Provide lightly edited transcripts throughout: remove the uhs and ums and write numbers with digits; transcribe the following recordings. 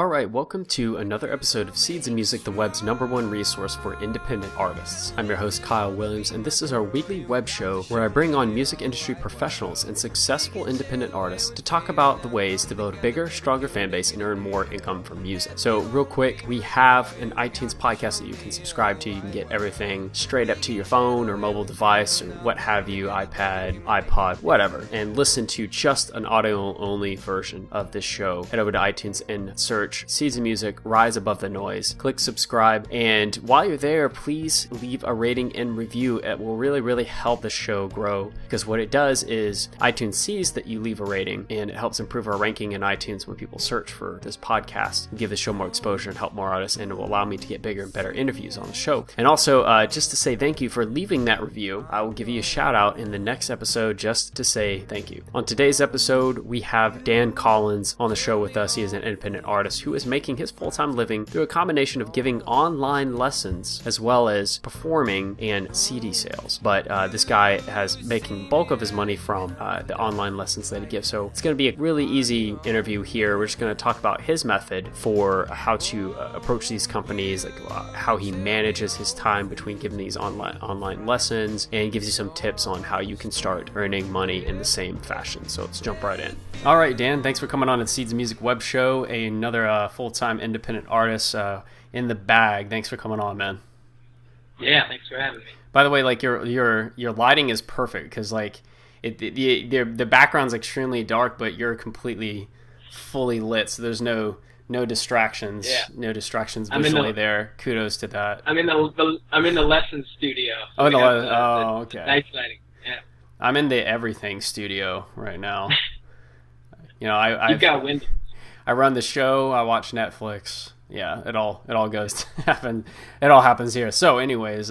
Alright, welcome to another episode of Seeds in Music, the web's #1 resource for independent artists. I'm your host Kyle Williams, and this is our weekly web show where I bring on music industry professionals and successful independent artists to talk about the ways to build a bigger, stronger fan base and earn more income from music. So real quick, we have an iTunes podcast that you can subscribe to. You can get everything straight up to your phone or mobile device or what have you, iPad, iPod, whatever, and listen to just an audio-only version of this show. Head over to iTunes and search Seeds in Music, Rise Above the Noise. Click subscribe, and while you're there, please leave a rating and review. It will really help the show grow, because what it does is iTunes sees that you leave a rating, and it helps improve our ranking in iTunes when people search for this podcast, give the show more exposure and help more artists, and it will allow me to get bigger and better interviews on the show. And also, just to say thank you for leaving that review, I will give you a shout out in the next episode just to say thank you. On today's episode, we have Dan Collins on the show with us. He is an independent artist who is making his full-time living through a combination of giving online lessons as well as performing and CD sales. But this guy has making bulk of his money from the online lessons that he gives. So it's going to be a really easy interview here. We're just going to talk about his method for how to approach these companies, like how he manages his time between giving these online lessons, and gives you some tips on how you can start earning money in the same fashion. So let's jump right in. All right, Dan, thanks for coming on the Seeds of Music web show. Another full-time independent artist in the bag. Thanks for coming on, man. Yeah, thanks for having me. By the way, like your lighting is perfect, because like the background's extremely dark, but you're completely fully lit, so there's no distractions. Yeah. No distractions visually there. Kudos to that. I'm in the lesson studio. So okay. Nice lighting. Yeah. I'm in the everything studio right now. You know, You've got Windows. I run the show. I watch Netflix. Yeah, it all goes to happen. It all happens here. So, anyways,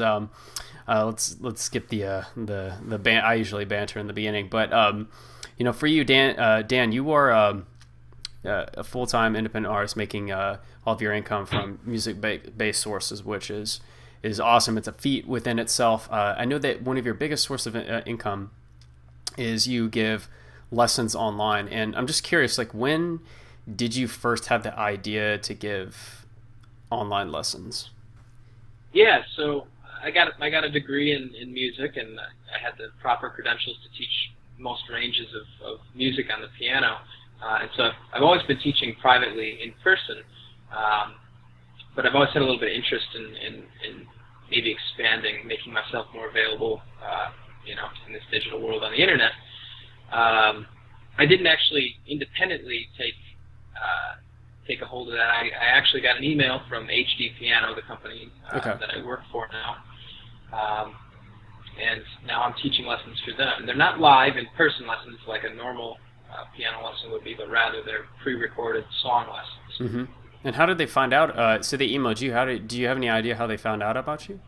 let's skip the I usually banter in the beginning, but you know, for you, Dan, you are a full-time independent artist making all of your income from music-based sources, which is awesome. It's a feat within itself. I know that one of your biggest source of income is you give lessons online, and I'm just curious, like, when did you first have the idea to give online lessons? Yeah, so I got a degree in music, and I had the proper credentials to teach most ranges of music on the piano. And so I've always been teaching privately in person, but I've always had a little bit of interest in maybe expanding, making myself more available, you know, in this digital world on the internet. I didn't actually independently take a hold of that. I actually got an email from HD Piano, the company that I work for now, and now I'm teaching lessons for them. They're not live in-person lessons like a normal piano lesson would be, but rather they're pre-recorded song lessons. Mm-hmm. And how did they find out? So they emailed you. Do you have any idea how they found out about you?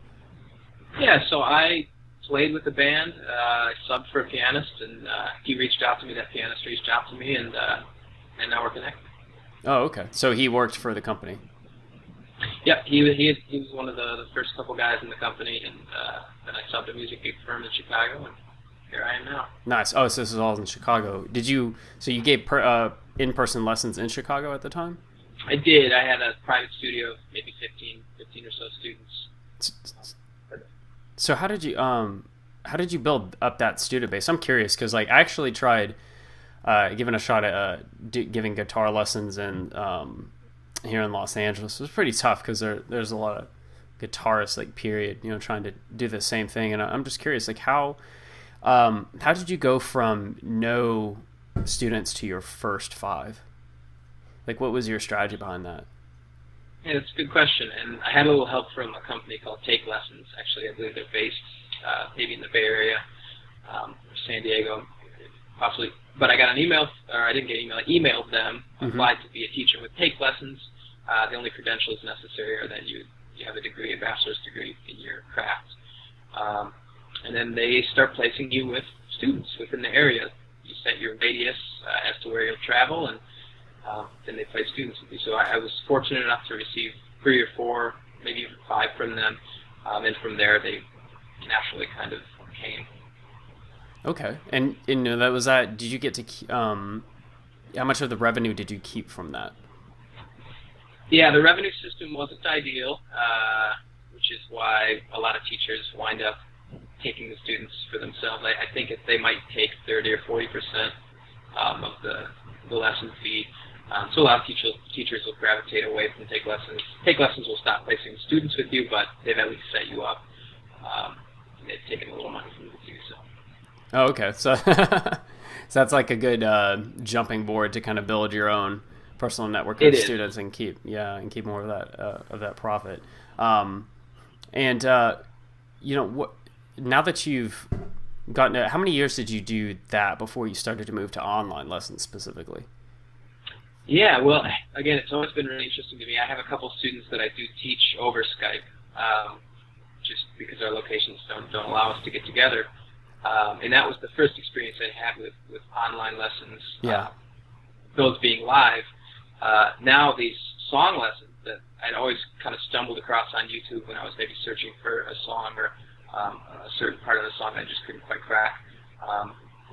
Yeah, so I played with the band. I subbed for a pianist, and he reached out to me. That pianist reached out to me, and now we're connected. Oh, okay. So he worked for the company. Yep, he was one of the first couple guys in the company, and then I subbed a music firm in Chicago, and here I am now. Nice. Oh, so this is all in Chicago. So you gave in-person lessons in Chicago at the time? I did. I had a private studio of maybe 15 or so students. So how did you build up that student base? I'm curious, because like I actually tried giving a shot at giving guitar lessons and here in Los Angeles. It was pretty tough because there's a lot of guitarists, like, period, you know, trying to do the same thing. And I'm just curious, like, how did you go from no students to your first 5? Like, what was your strategy behind that? Yeah, that's a good question. And I had a little help from a company called Take Lessons. Actually, I believe they're based maybe in the Bay Area, or San Diego, possibly. But I got an email, or I didn't get an email. I emailed them, applied to be a teacher with Take Lessons. The only credentials necessary are that you have a degree, a bachelor's degree in your craft. And then they start placing you with students within the area. You set your radius as to where you'll travel, and then they place students with you. So I was fortunate enough to receive 3 or 4, maybe even 5 from them. And from there, they naturally kind of came. Okay. And that was that. Did you get to how much of the revenue did you keep from that? Yeah, the revenue system wasn't ideal, which is why a lot of teachers wind up taking the students for themselves. I think if they might take 30 or 40% of the lesson fee. So a lot of teachers will gravitate away from take lessons. Take lessons will stop placing students with you, but they've at least set you up. They've taken a little money from you too. So. Oh, okay. So, so that's like a good jumping board to kind of build your own personal network of students and keep more of that profit. And what now that you've gotten how many years did you do that before you started to move to online lessons specifically? Yeah, well, again, it's always been really interesting to me. I have a couple students that I do teach over Skype, just because our locations don't allow us to get together. And that was the first experience I had with online lessons, those being live. Now these song lessons that I'd always kind of stumbled across on YouTube when I was maybe searching for a song or a certain part of the song I just couldn't quite crack.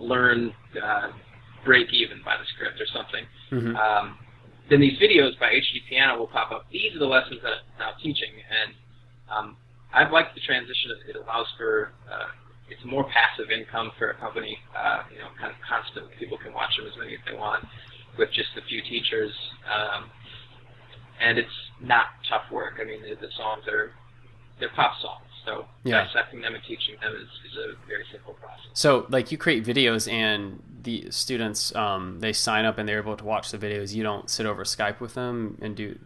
Learn Break Even by the Script or something. Mm-hmm. Then these videos by HD Piano will pop up. These are the lessons that I'm now teaching, and I've liked the transition. It allows for it's more passive income for a company, kind of constant. People can watch them as many as they want with just a few teachers, and it's not tough work. I mean, the songs they're pop songs, so dissecting them and teaching them is a very simple process. So, like, you create videos, and the students they sign up and they're able to watch the videos. You don't sit over Skype with them and do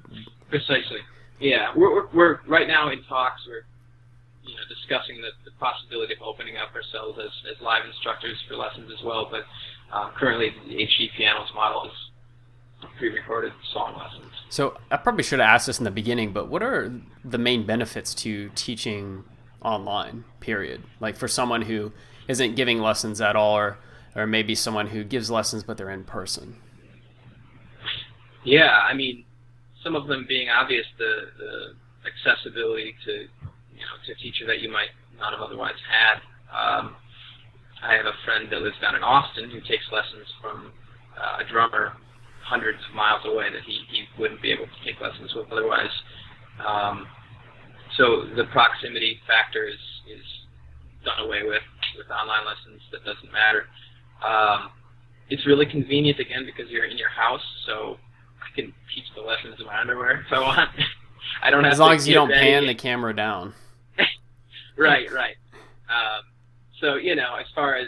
precisely. Yeah, we're right now in talks. We're discussing the possibility of opening up ourselves as live instructors for lessons as well. But currently, the HD Piano's model is pre-recorded song lessons. So I probably should have asked this in the beginning, but what are the main benefits to teaching online, period? Like for someone who isn't giving lessons at all, or maybe someone who gives lessons but they're in person. Yeah, I mean, some of them being obvious, the accessibility to a teacher that you might not have otherwise had. I have a friend that lives down in Austin who takes lessons from a drummer hundreds of miles away that he wouldn't be able to take lessons with otherwise. So the proximity factor is done away with online lessons. That doesn't matter. It's really convenient, again, because you're in your house, so I can teach the lessons in my underwear if I want. I don't have as long as you don't pan the camera down. Right. So, as far as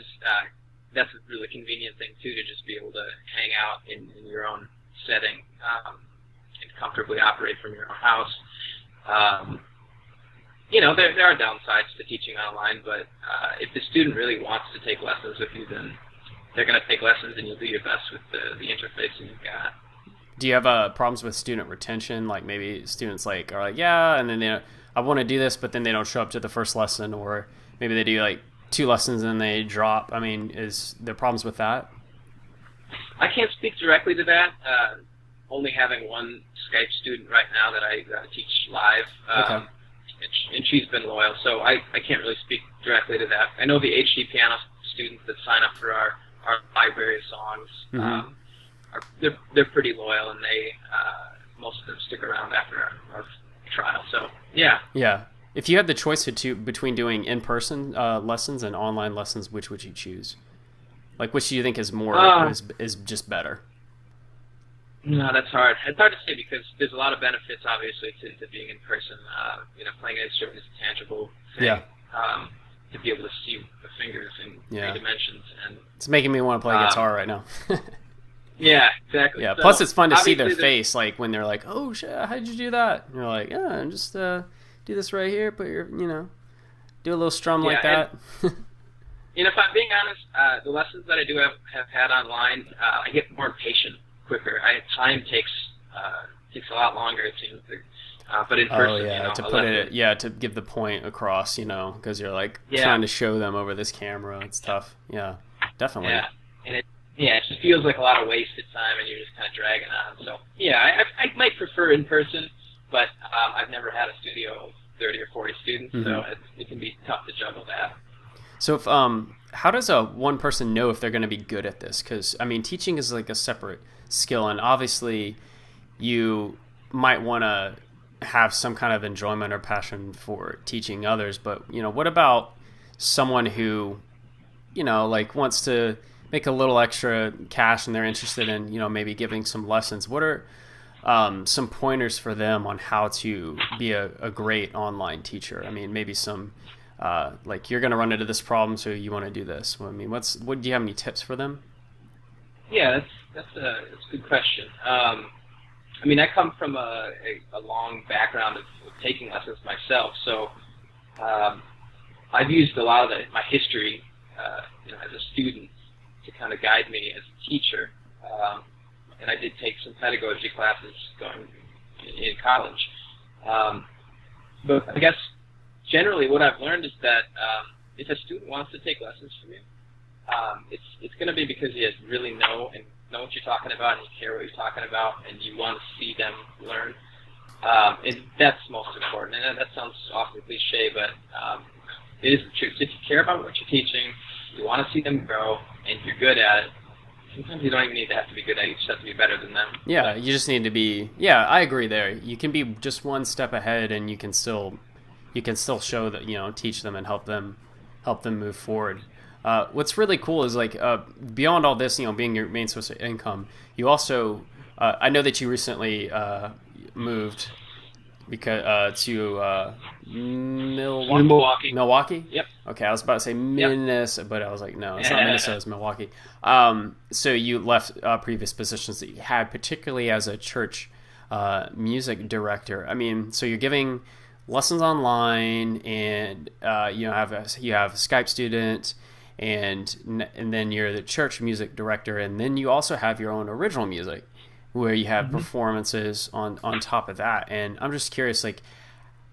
that's a really convenient thing, too, to just be able to hang out in your own setting and comfortably operate from your own house. There are downsides to teaching online, but if the student really wants to take lessons with you, then they're going to take lessons, and you'll do your best with the interface that you've got. Do you have problems with student retention? Like maybe students are like, and then I want to do this, but then they don't show up to the first lesson, or maybe they do like 2 lessons and they drop. I mean, is there problems with that? I can't speak directly to that. Only having one Skype student right now that I teach live, okay. And she's been loyal, so I can't really speak directly to that. I know the HD Piano students that sign up for our library of songs. Mm-hmm. They're pretty loyal, and they most of them stick around after our trial. So yeah. If you had the choice between doing in-person lessons and online lessons, which would you choose? Like, which do you think is more is just better? No, that's hard. It's hard to say because there's a lot of benefits, obviously, to being in person. Playing an instrument is a tangible thing. Yeah. To be able to see the fingers in 3 dimensions, and it's making me want to play guitar right now. Yeah, exactly. Yeah. So, plus, it's fun to see their face, like when they're like, "Oh shit, how'd you do that?" And you're like, "Yeah, just do this right here. Put your, do a little strum like that." If I'm being honest, the lessons that I do have had online, I get more impatient quicker. Time takes a lot longer, it seems. But in person, to give the point across, because you're like trying to show them over this camera. It's tough. Yeah, definitely. Yeah, and it just feels like a lot of wasted time, and you're just kind of dragging on. So yeah, I might prefer in person, but I've never had a studio of 30 or 40 students, so it can be tough to juggle that. So if how does one person know if they're going to be good at this? Because I mean, teaching is like a separate skill, and obviously you might want to have some kind of enjoyment or passion for teaching others, but what about someone who like wants to make a little extra cash and they're interested in maybe giving some lessons? What are some pointers for them on how to be a great online teacher? I mean, maybe some like, you're going to run into this problem, so you want to do this. I mean, what do you have any tips for them? Yeah, that's a good question. I mean, I come from a long background of taking lessons myself, so I've used a lot of my history, as a student to kind of guide me as a teacher. And I did take some pedagogy classes going in college. But I guess generally what I've learned is that if a student wants to take lessons from you, it's going to be because you really know what you're talking about, and you care what you're talking about, and you want to see them learn. And that's most important. And that sounds awfully cliche, but it is the truth. If you care about what you're teaching, you want to see them grow, and you're good at it, sometimes you don't even need to have to be good at it. You just have to be better than them. Yeah, you just need to be. Yeah, I agree there. You can be just one step ahead, and you can still show that, teach them and help them move forward. What's really cool is, like, beyond all this, being your main source of income, you also I know that you recently moved to Milwaukee. Milwaukee? Yep. Okay, I was about to say Minnesota, but I was like, no, it's not Minnesota, it's Milwaukee. So you left previous positions that you had, particularly as a church music director. I mean, so you're giving lessons online, and you have a Skype student, and then you're the church music director, and then you also have your own original music, where you have performances on top of that. And I'm just curious, like,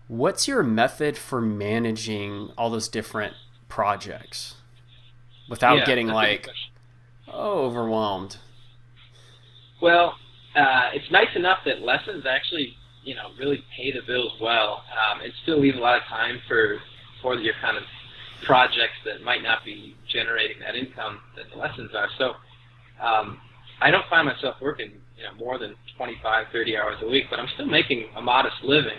what's your method for managing all those different projects without getting overwhelmed? Well, it's nice enough that lessons actually, really pay the bills well, and still leave a lot of time for your kind of projects that might not be generating that income that the lessons are. So I don't find myself working more than 25, 30 hours a week, but I'm still making a modest living.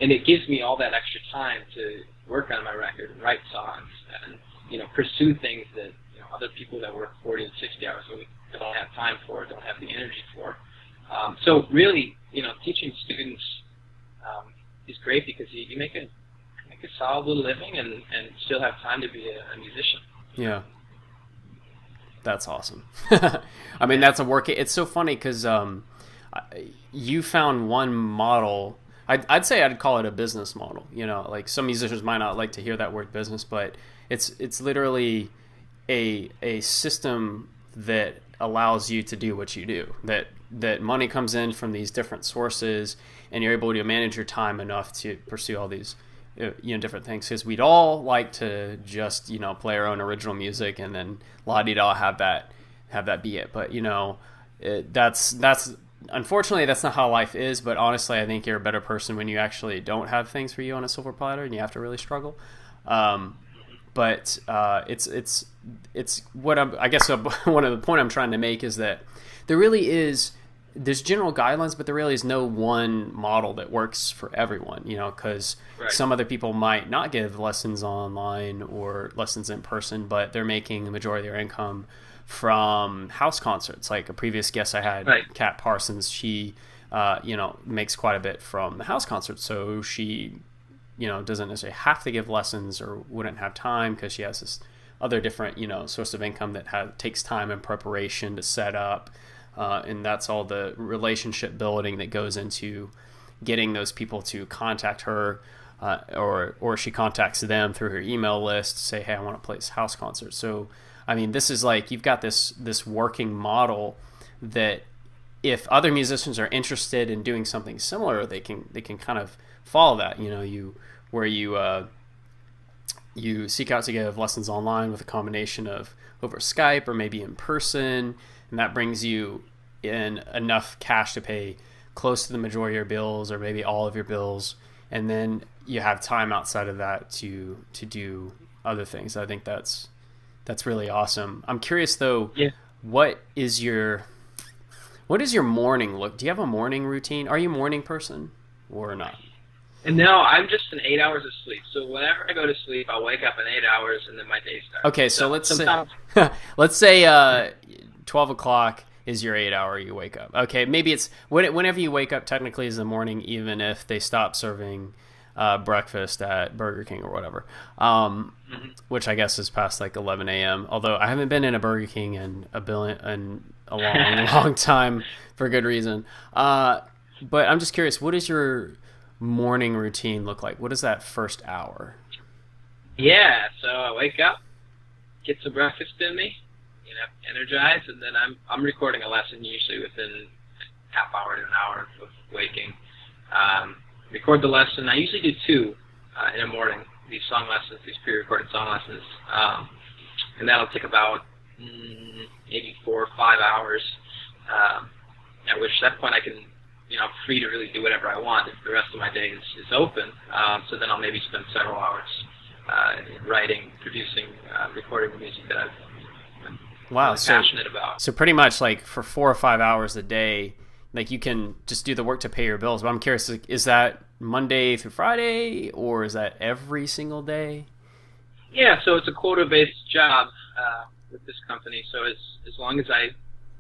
And it gives me all that extra time to work on my record and write songs and, pursue things that, other people that work 40 and 60 hours a week don't have time for, don't have the energy for. So really, teaching students is great because you make a solid little living and still have time to be a musician. Yeah. That's awesome. I mean, that's a work. It's so funny because you found one model. I'd say I'd call it a business model. Like, some musicians might not like to hear that word business, but it's literally a system that allows you to do what you do. That money comes in from these different sources, and you're able to manage your time enough to pursue all these different things, because we'd all like to just play our own original music and then la-di-da have that be it. But that's unfortunately that's not how life is. But honestly, I think you're a better person when you actually don't have things for you on a silver platter and you have to really struggle. But it's what I guess one of the point I'm trying to make is that there's general guidelines, but there really is no one model that works for everyone, because some other people might not give lessons online or lessons in person, but they're making the majority of their income from house concerts. Like a previous guest I had, Kat Parsons, she, makes quite a bit from the house concerts. So she, doesn't necessarily have to give lessons or wouldn't have time because she has this other different, source of income that takes time and preparation to set up. And that's all the relationship building that goes into getting those people to contact her, or she contacts them through her email list to say, hey, I want to play this house concert. So, I mean, this is like, you've got this working model that if other musicians are interested in doing something similar, they can kind of follow that. You seek out to give lessons online with a combination of over Skype or maybe in person, and that brings you in enough cash to pay close to the majority of your bills or maybe all of your bills, and then you have time outside of that to do other things. I think that's really awesome. I'm curious though, what is your What does your morning look? Do you have a morning routine? Are you a morning person or not? And no, I'm just in 8 hours of sleep. So whenever I go to sleep, I'll wake up in 8 hours, and then my day starts. Okay, so sometimes, let's say 12 o'clock is your 8 hour you wake up. Okay, maybe it's whenever you wake up technically is the morning, even if they stop serving breakfast at Burger King or whatever, which I guess is past like 11 a.m. Although I haven't been in a Burger King in a long time for good reason. But I'm just curious, what does your morning routine look like? What is that first hour? Yeah, so I wake up, get some breakfast in me, energized, and then I'm recording a lesson usually within half hour to an hour of waking. Record the lesson. I usually do two in the morning, these song lessons, these pre-recorded song lessons, and that'll take about maybe 4 or 5 hours, at which that point I can, I'm free to really do whatever I want if the rest of my day is open. So then I'll maybe spend several hours writing, producing, recording the music that I'm really passionate about. So pretty much like for 4 or 5 hours a day, like you can just do the work to pay your bills. But I'm curious, is that Monday through Friday or is that every single day? Yeah, so it's a quota-based job with this company. So as long as I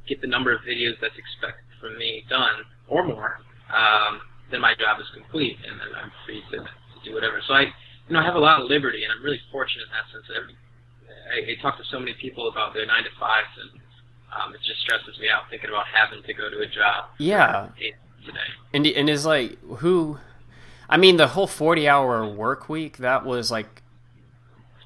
get the number of videos that's expected from me done or more, then my job is complete, and then I'm free to do whatever. So I have a lot of liberty, and I'm really fortunate in that sense. I talk to so many people about their 9 to 5s, and it just stresses me out thinking about having to go to a job. Yeah. Today. And is like the whole 40-hour work week, that was like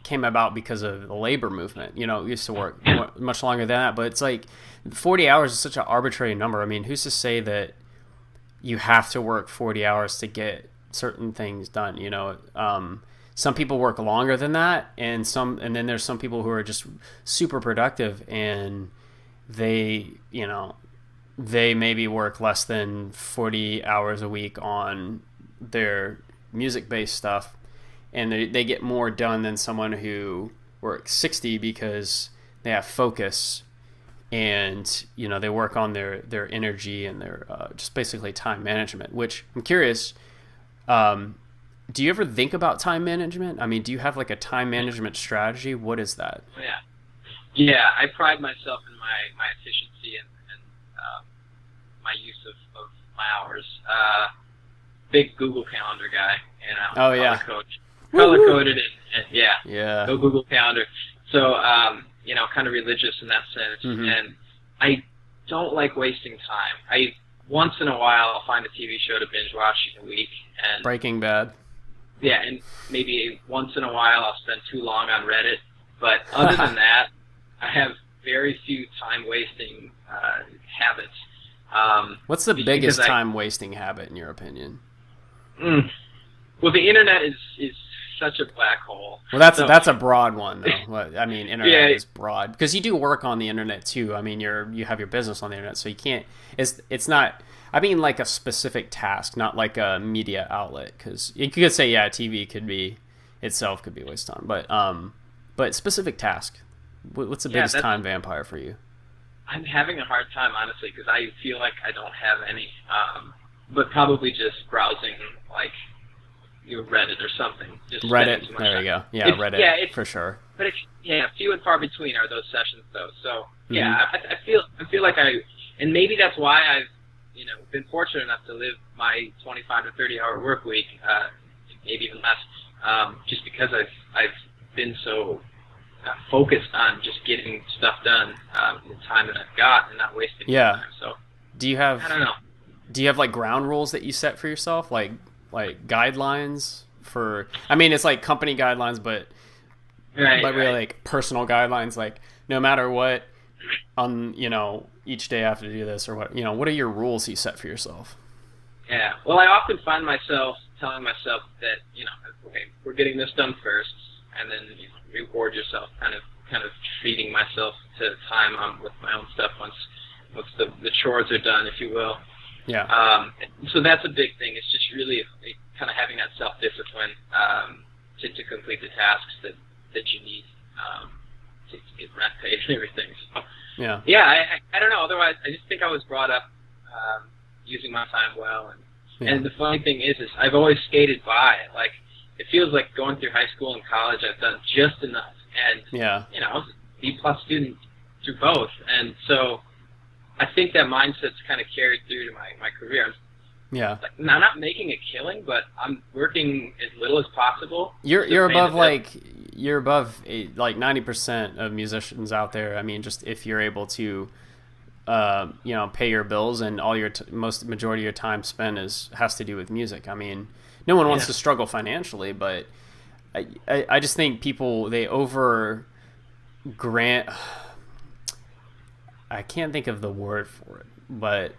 came about because of the labor movement. We used to work much longer than that, but it's like 40 hours is such an arbitrary number. I mean, who's to say that you have to work 40 hours to get certain things done? Some people work longer than that, and then there's some people who are just super productive, and they maybe work less than 40 hours a week on their music-based stuff, and they get more done than someone who works 60 because they have focus, and they work on their energy and their just basically time management. Which I'm curious, do you ever think about time management? I mean, do you have like a time management strategy? What is that? Yeah, I pride myself in my efficiency and my use of my hours. Big Google Calendar guy, Oh yeah. Color coded and go Google Calendar. So kind of religious in that sense, and I don't like wasting time. Once in a while I'll find a TV show to binge watch a week, and Breaking Bad. Yeah, and maybe once in a while I'll spend too long on Reddit. But other than that, I have very few time-wasting habits. What's the biggest time-wasting habit in your opinion? Well, the internet is such a black hole. Well, that's a broad one, though. I mean, internet is broad because you do work on the internet too. I mean, you have your business on the internet, so you can't. It's not. I mean, like a specific task, not like a media outlet. Because you could say, TV could be a waste of time, but specific task. What's the biggest time vampire for you? I'm having a hard time, honestly, because I feel like I don't have any. But probably just browsing, like Reddit or something. Just Reddit. There you go. Yeah, Reddit for sure. But few and far between are those sessions, though. So I feel like and maybe that's why I've been fortunate enough to live my 25 to 30 hour work week, maybe even less, just because I've been so focused on just getting stuff done in the time that I've got and not wasting time. So do you have? I don't know. Do you have like ground rules that you set for yourself, like guidelines for? I mean, it's like company guidelines, but really like personal guidelines, like no matter what, each day I have to do this or what. What are your rules you set for yourself? Yeah, well, I often find myself telling myself that okay, we're getting this done first, and then you reward yourself, kind of treating myself to time with my own stuff once the chores are done, if you will. Yeah. So that's a big thing. It's just really kind of having that self-discipline to complete the tasks that you need to get rent paid and everything. So, Yeah. Yeah, I don't know. Otherwise, I just think I was brought up using my time well. And the funny thing is I've always skated by. Like, it feels like going through high school and college, I've done just enough. And, you know, I was a B-plus student through both. And so I think that mindset's kind of carried through to my career. Yeah. Like, I'm not making a killing, but I'm working as little as possible. You're above like 90% of musicians out there. I mean, just if you're able to, you know, pay your bills and all your majority of your time spent has to do with music. I mean, no one wants to struggle financially, but I just think people, they I can't think of the word for it, but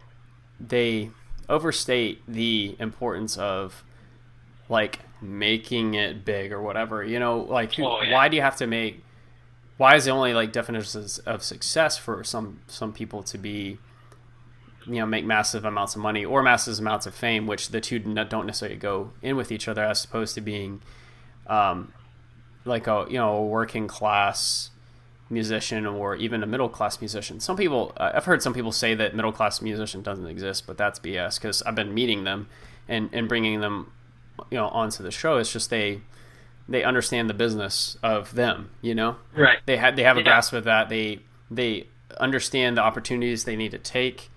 they overstate the importance of like making it big or whatever, you know, like why do you have to why is the only like definitions of success for some people to be, you know, make massive amounts of money or massive amounts of fame, which the two don't necessarily go in with each other, as opposed to being like a working class musician or even a middle class musician. Some people, I've heard some people say that middle class musician doesn't exist, but that's BS, because I've been meeting them and bringing them, you know, onto the show. It's just they understand the business of them, you know. Right. They have a grasp of that. They understand the opportunities they need to take.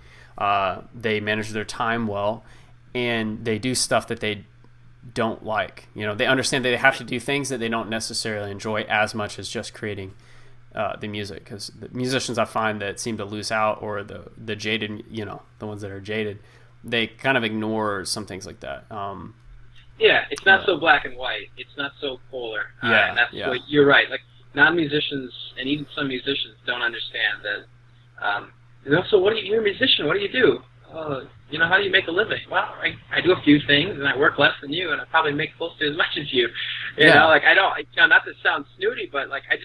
They manage their time well, and they do stuff that they don't like. You know, they understand that they have to do things that they don't necessarily enjoy as much as just creating the music, because the musicians I find that seem to lose out, or the jaded, you know, the ones that are jaded, they kind of ignore some things like that. Yeah, it's not so black and white. It's not so polar. And that's what you're right. Like, non-musicians and even some musicians don't understand that. You know, so you're a musician. What do you do? You know, how do you make a living? Well, I do a few things, and I work less than you, and I probably make close to as much as you. You know, like, I don't, you know, not to sound snooty, but like, I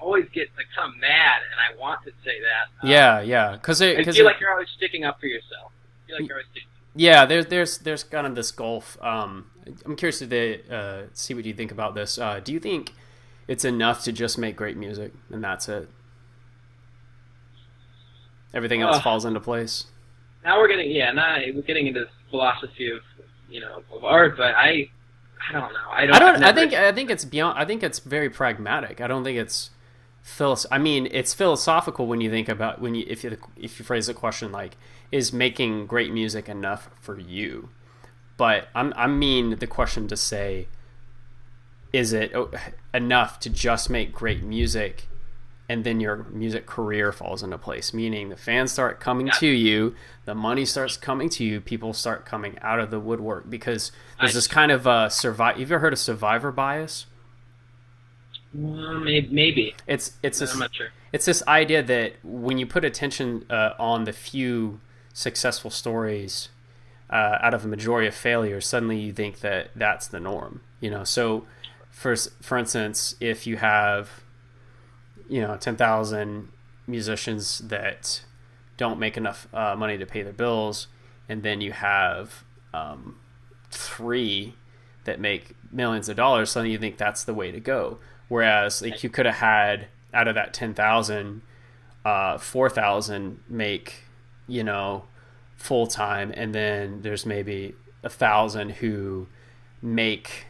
always get like kind of mad, and I want to say that. Because I feel like you're always sticking up for yourself. I feel like you're always sticking. Yeah, there's kind of this gulf. I'm curious to see what you think about this. Do you think it's enough to just make great music and that's it? Everything else falls into place. Now we're getting into philosophy of, you know, of art, but I don't know. I think it's beyond. I think it's very pragmatic. I don't think it's I mean, it's philosophical when you think about if you phrase the question like, is making great music enough for you? But I mean the question to say, is it enough to just make great music, and then your music career falls into place? Meaning the fans start coming to you, the money starts coming to you, people start coming out of the woodwork, because there's this kind of have you ever heard of survivor bias? Maybe. It's I'm not sure. It's this idea that when you put attention on the few successful stories out of a majority of failures, suddenly you think that that's the norm. You know, so for instance, if you have, you know, 10,000 musicians that don't make enough money to pay their bills, and then you have 3 that make millions of dollars, suddenly you think that's the way to go. Whereas like you could have had, out of that 10,000, 4,000 make, you know, full time, and then there's maybe 1,000 who make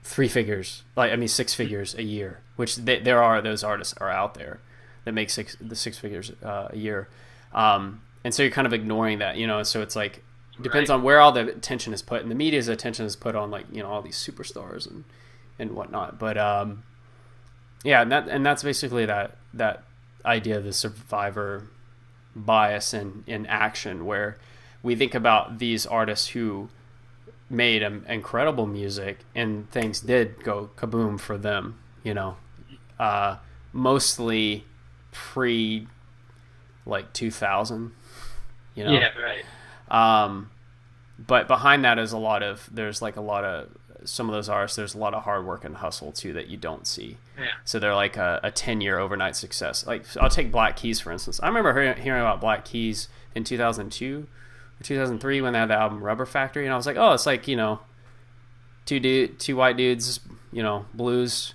6 figures a year, which there are, those artists are out there that make six figures a year, and so you're kind of ignoring that, you know. So it's like, depends on where all the attention is put, and the media's attention is put on, like, you know, all these superstars and whatnot. But and that's basically that idea of the survivor bias in action, where we think about these artists who made incredible music and things did go kaboom for them, you know, mostly pre like 2000, you know. Yeah, right. But behind that is there's a lot of some of those artists, there's a lot of hard work and hustle too that you don't see. Yeah. So they're like a 10-year overnight success. Like, I'll take Black Keys for instance. I remember hearing about Black Keys in 2002 or 2003 when they had the album Rubber Factory, and I was like, oh, it's like, you know, two white dudes, you know, blues.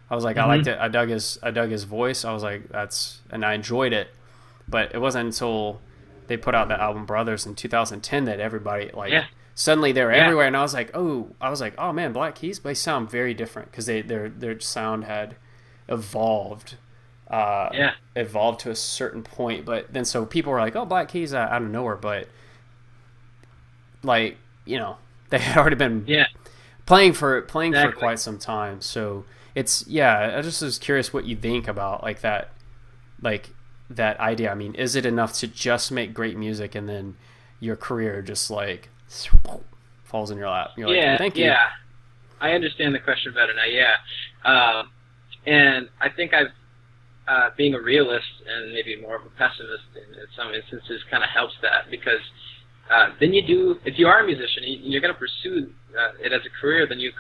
I was like, I liked it. I dug his voice. I was like, and I enjoyed it. but it wasn't until they put out the album Brothers in 2010 that everybody like Yeah. suddenly they were Yeah. everywhere, and I was like, oh man, Black Keys, they sound very different because their sound had evolved. Evolved to a certain point, but then so people were like, "Oh, Black Keys out of nowhere," but like they had already been playing for quite some time. So it's I just was curious what you think about like that idea. I mean, is it enough to just make great music and then your career just like falls in your lap? You're like, thank you. Yeah, I understand the question better now. Yeah, and I think being a realist and maybe more of a pessimist in some instances kind of helps that, because then if you are a musician and you're going to pursue it as a career, then you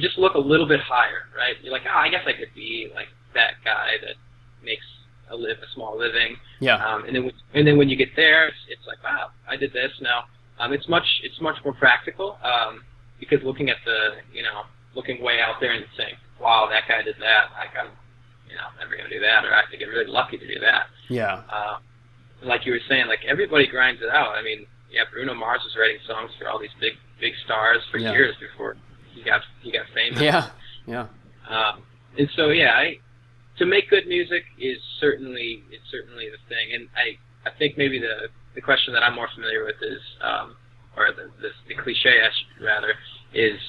just look a little bit higher, right? You're like, I guess I could be like that guy that makes a small living. Yeah. And then when you get there, it's like, wow, I did this now. It's much more practical, because looking way out there and saying, wow, that guy did that. I'm never going to do that, or I have to get really lucky to do that. Yeah. Like you were saying, like everybody grinds it out. I mean, Bruno Mars was writing songs for all these big stars for years before he got famous. Yeah. And so to make good music is certainly the thing. And I think maybe the question that I'm more familiar with is, or the cliche rather, is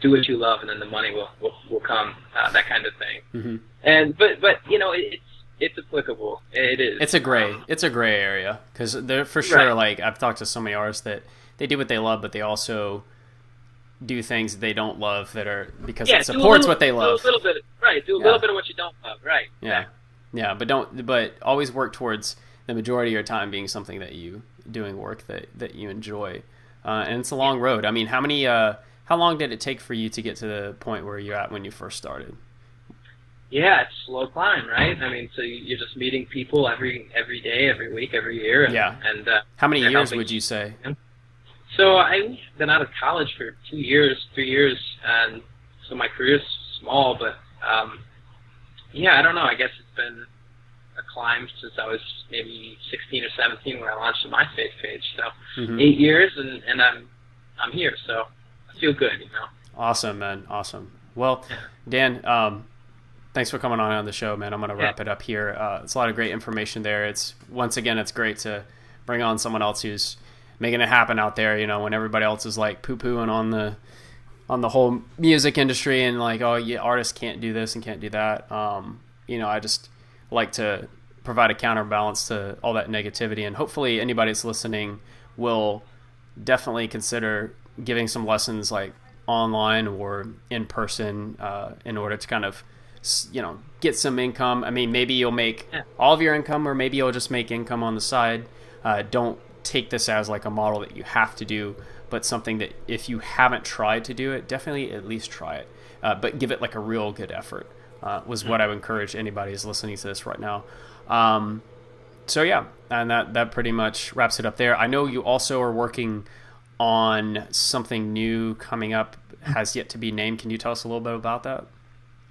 do what you love and then the money will come, that kind of thing. Mm-hmm. And but it's applicable. It is. It's a gray area, because they're for sure. Right. Like I've talked to so many artists that they do what they love, but they also do things they don't love that are because it supports what they love. Do a little bit, right? Do a little bit of what you don't love, right? Yeah. But always work towards the majority of your time being something that you doing work that you enjoy. And it's a long road. I mean, how long did it take for you to get to the point where you're at when you first started? Yeah, it's a slow climb, right? I mean, so you're just meeting people every day, every week, every year. And how many years would you say? So I've been out of college for 3 years, and so my career's small, but I don't know. I guess it's been a climb since I was maybe 16 or 17 when I launched a MySpace page. So 8 years, and I'm here. So I feel good, Awesome, man. Awesome. Well, Dan, thanks for coming on the show, man. I'm going to wrap it up here. It's a lot of great information there. It's great to bring on someone else who's making it happen out there, when everybody else is like poo-pooing on the whole music industry and like, oh yeah, artists can't do this and can't do that. I just like to provide a counterbalance to all that negativity, and hopefully anybody that's listening will definitely consider giving some lessons like online or in person, in order to kind of get some income. I mean, maybe you'll make all of your income, or maybe you'll just make income on the side. Don't take this as like a model that you have to do, but something that if you haven't tried to do it, definitely at least try it, but give it like a real good effort, was what I would encourage anybody who's listening to this right now. So yeah, and that pretty much wraps it up there. I know you also are working on something new coming up, has yet to be named. Can you tell us a little bit about that?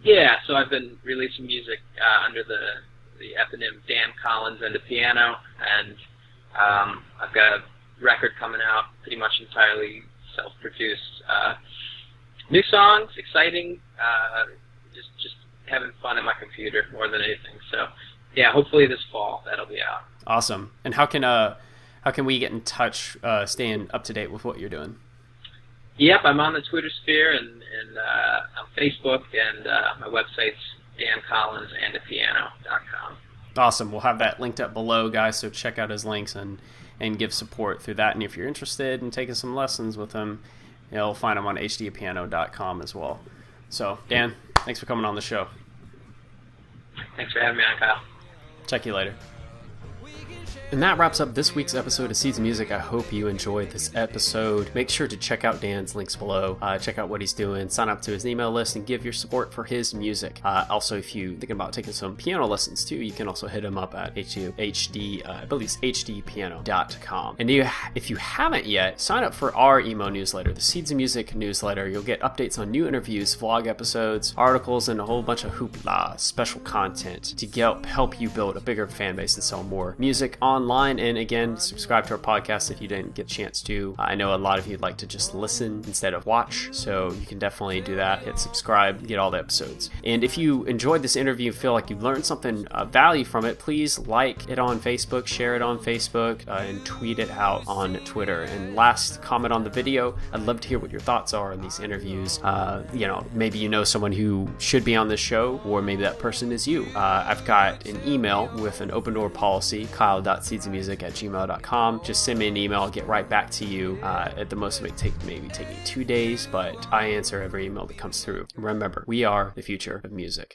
Yeah, so I've been releasing music under the eponym Dan Collins and the Piano, and I've got a record coming out pretty much entirely self-produced. New songs, exciting, just having fun at my computer more than anything. So yeah, hopefully this fall that'll be out. Awesome. And how can we get in touch, staying up to date with what you're doing? Yep, I'm on the Twitter sphere and on Facebook, and my website's dancollinsandthepiano.com. Awesome. We'll have that linked up below, guys, so check out his links and give support through that. And if you're interested in taking some lessons with him, you'll find him on hdpiano.com as well. So, Dan, thanks for coming on the show. Thanks for having me on, Kyle. Check you later. And that wraps up this week's episode of Seeds of Music. I hope you enjoyed this episode. Make sure to check out Dan's links below. Check out what he's doing, sign up to his email list, and give your support for his music. Also, if you're thinking about taking some piano lessons too, you can also hit him up at hdpiano.com. And if you haven't yet, sign up for our email newsletter, the Seeds of Music newsletter. You'll get updates on new interviews, vlog episodes, articles, and a whole bunch of hoopla, special content to help you build a bigger fan base and sell more music online. And again, subscribe to our podcast if you didn't get a chance to. I know a lot of you'd like to just listen instead of watch, so you can definitely do that. Hit subscribe, get all the episodes. And if you enjoyed this interview, feel like you learned something value from it, please like it on Facebook, share it on Facebook, and tweet it out on Twitter. And last, comment on the video. I'd love to hear what your thoughts are on these interviews. Maybe you know someone who should be on this show, or maybe that person is you. I've got an email with an open door policy, kyle.seedsofmusic@gmail.com. Just send me an email, I'll get right back to you. At the most, it may take me 2 days, but I answer every email that comes through. Remember, we are the future of music.